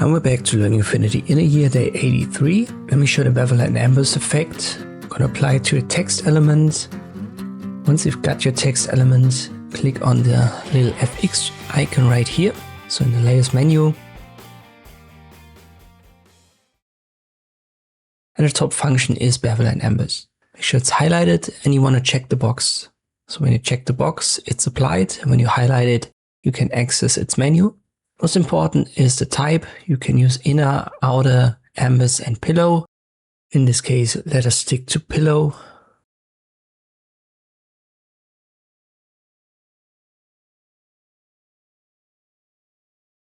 And we're back to learning Affinity in a year day 83. Let me show the Bevel and Emboss effect. I'm going to apply it to a text element. Once you've got your text element, click on the little FX icon right here. So in the layers menu. And the top function is Bevel and Emboss. Make sure it's highlighted and you want to check the box. So when you check the box, it's applied. And when you highlight it, you can access its menu. Most important is the type. You can use inner, outer, emboss and pillow. In this case, let us stick to pillow.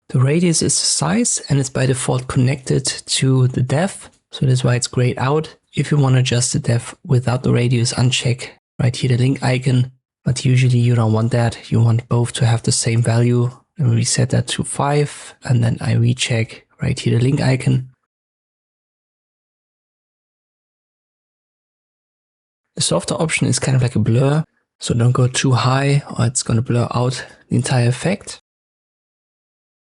The radius is the size and it's by default connected to the depth. So that's why it's grayed out. If you want to adjust the depth without the radius, uncheck right here the link icon. But usually you don't want that. You want both to have the same value. And we set that to 5 and then I recheck right here the link icon. The softer option is kind of like a blur. So don't go too high or it's going to blur out the entire effect.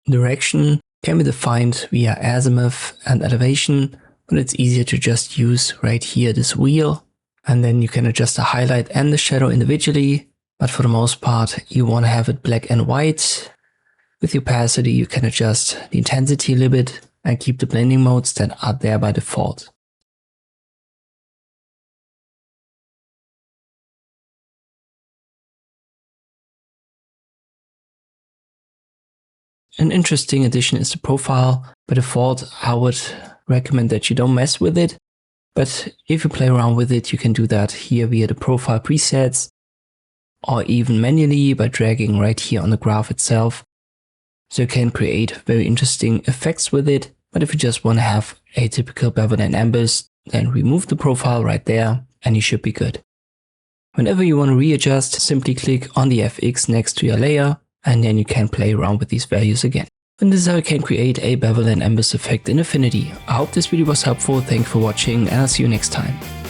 Direction can be defined via azimuth and elevation, but it's easier to just use right here this wheel. And then you can adjust the highlight and the shadow individually. But for the most part, you want to have it black and white. With the opacity, you can adjust the intensity a little bit and keep the blending modes that are there by default. An interesting addition is the profile. By default, I would recommend that you don't mess with it. But if you play around with it, you can do that here via the profile presets or even manually by dragging right here on the graph itself. So you can create very interesting effects with it. But if you just want to have a typical Bevel and Emboss, then remove the profile right there and you should be good. Whenever you want to readjust, simply click on the FX next to your layer and then you can play around with these values again. And this is how you can create a Bevel and Emboss effect in Affinity. I hope this video was helpful. Thanks for watching and I'll see you next time.